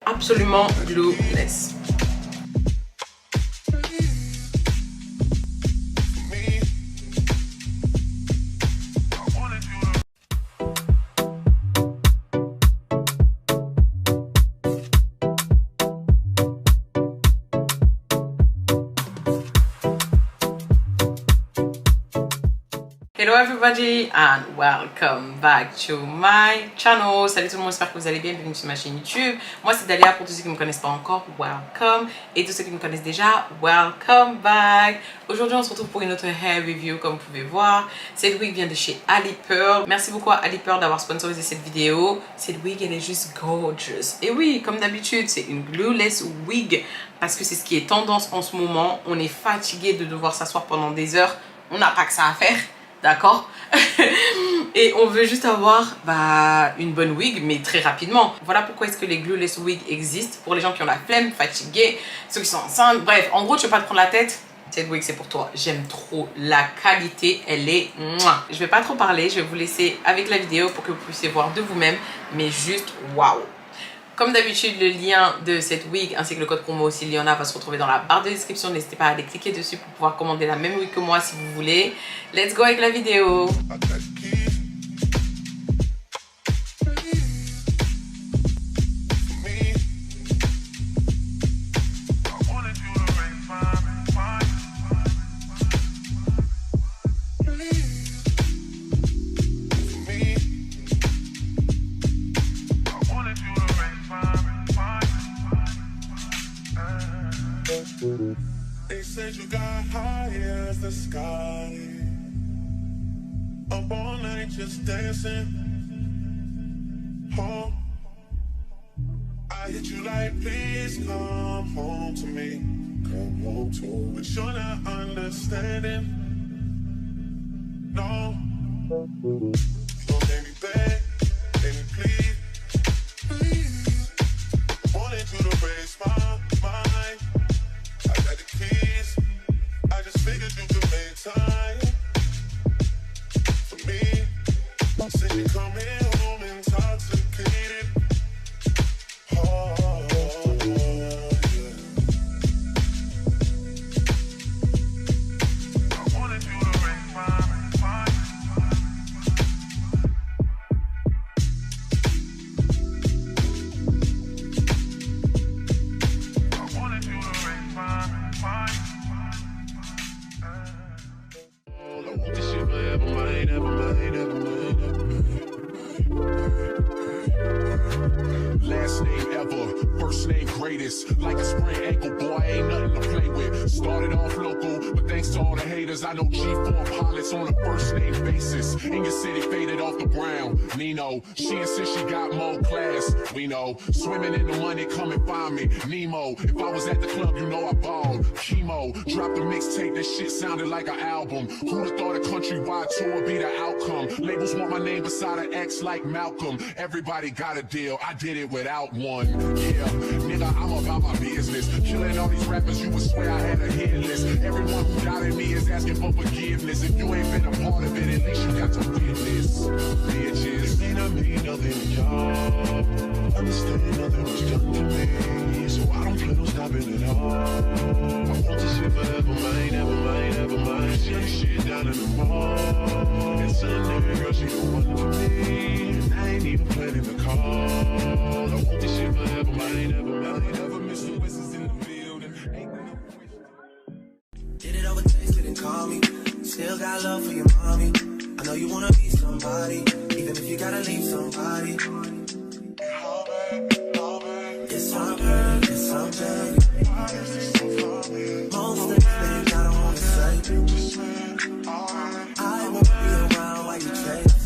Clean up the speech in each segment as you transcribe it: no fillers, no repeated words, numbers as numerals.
absolument glueless. Hello everybody and welcome back to my channel. Salut tout le monde, j'espère que vous allez bien. Bienvenue sur ma chaîne YouTube. Moi c'est Dalia, pour tous ceux qui ne me connaissent pas encore, welcome. Et tous ceux qui me connaissent déjà, welcome back. Aujourd'hui on se retrouve pour une autre hair review comme vous pouvez voir. Cette wig vient de chez Alipearl. Merci beaucoup à Alipearl d'avoir sponsorisé cette vidéo. Cette wig elle est juste gorgeous. Et oui, comme d'habitude c'est une glueless wig parce que c'est ce qui est tendance en ce moment. On est fatigué de devoir s'asseoir pendant des heures. On n'a pas que ça à faire. D'accord. Et on veut juste avoir une bonne wig, mais très rapidement. Voilà pourquoi est-ce que les glueless wigs existent. Pour les gens qui ont la flemme, fatigués, ceux qui sont enceintes. Bref, en gros, tu ne veux pas te prendre la tête. Cette wig, c'est pour toi. J'aime trop la qualité. Elle est... Mouah. Je ne vais pas trop parler. Je vais vous laisser avec la vidéo pour que vous puissiez voir de vous-même. Mais juste, waouh. Comme d'habitude, le lien de cette wig ainsi que le code promo s'il y en a va se retrouver dans la barre de description. N'hésitez pas à aller cliquer dessus pour pouvoir commander la même wig que moi si vous voulez. Let's go avec la vidéo. They said you got high as the sky, up all night just dancing. Oh, I hit you like, please come home to me. Come home to me. But you're not understanding. No, you gon' make me beg, make me plead, please. Wanted you to raise my mind. I got the keys. I just figured you could make time for me. Said you coming home intoxicated. Oh, yeah. I wanted you to raise my mind. I wanted you to raise my mind. I want this shit forever, mine, ever mine, ever mine, ever mine. Last name ever, first name greatest. Like a sprained ankle, boy, ain't nothing to play with. Started off local, but thanks to all the haters, I know G4 pilots on a first name basis. In your city, faded off the ground. Nino, she insists she got more class. We know, swimming in the money, come and find me. Nemo, if I was at the club, you know I balled. Chemo, dropped a mixtape, that shit sounded like an album. Who'da thought a countrywide tour would be the outcome? Labels want my name beside an X like Malcolm. Everybody got a deal, I did it without one. Yeah, nigga, I'm about my business. Killing all these rappers, you would swear I had a hit list. Everyone who doubted me is asking for forgiveness. If you ain't been a part of it, at least you got to witness. Bitches, It may not mean nothing to y'all. Understand nothing was done to me, so I don't plan on stopping at all. I want this shit forever, mine, ever mine, ever mine. Shut shit down in the mall. It's a nigga, girl, she the one to me, and I ain't even planning to call. I want this shit forever, mine, ever mine, ever. Mr. West is in the building. Ain't no Did it over text, didn't call me. Still got love for your mommy. I know you wanna be somebody, even if you gotta leave somebody. Yes, I'm hurt, yes, I'm dead. Most of the things I don't wanna say. I won't be around while you chase.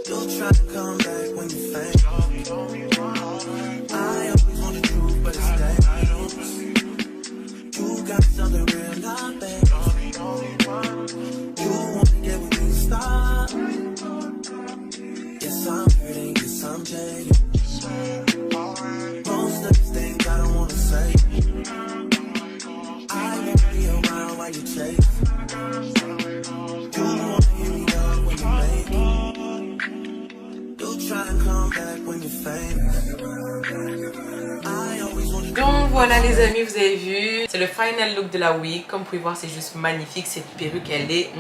You'll try to come back when you faint. I always want the truth, but it's dangerous. You got something real, not bad. You wanna get with me, stop. Yes, I'm hurting, yes, I'm jaded. Most of these things I don't wanna say. I won't be around while you chase. You wanna hear me up when you make it. try and come back when you're famous. I always want you. Donc voilà les amis, vous avez vu, c'est le final look de la wig. Comme vous pouvez voir, c'est juste magnifique. Cette perruque, elle est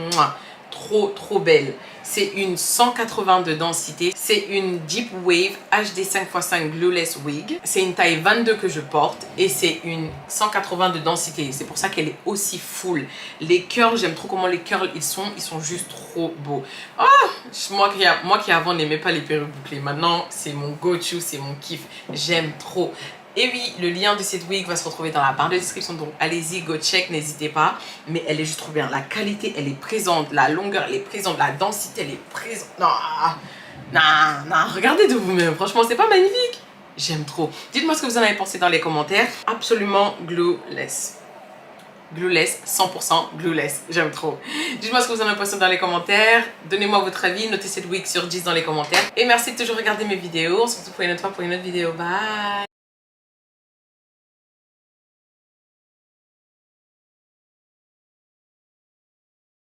trop belle. C'est une 180 de densité. C'est une Deep Wave HD 5x5 Glueless wig. C'est une taille 22 que je porte et c'est une 180 de densité. C'est pour ça qu'elle est aussi full. Les curls, j'aime trop comment les curls ils sont juste trop beaux. Oh, moi qui avant n'aimais pas les perruques bouclées, maintenant c'est mon go-to, c'est mon kiff. J'aime trop. Et oui, le lien de cette wig va se retrouver dans la barre de description, donc allez-y, go check, n'hésitez pas. Mais elle est juste trop bien, la qualité elle est présente, la longueur elle est présente, la densité elle est présente. Non, regardez de vous-même, franchement c'est pas magnifique? J'aime trop. Dites-moi ce que vous en avez pensé dans les commentaires. Absolument glueless. Glueless, 100% glueless, j'aime trop. Dites-moi ce que vous en avez pensé dans les commentaires. Donnez-moi votre avis, notez cette wig sur 10 dans les commentaires. Et merci de toujours regarder mes vidéos. On se retrouve pour une autre fois pour une autre vidéo. Bye!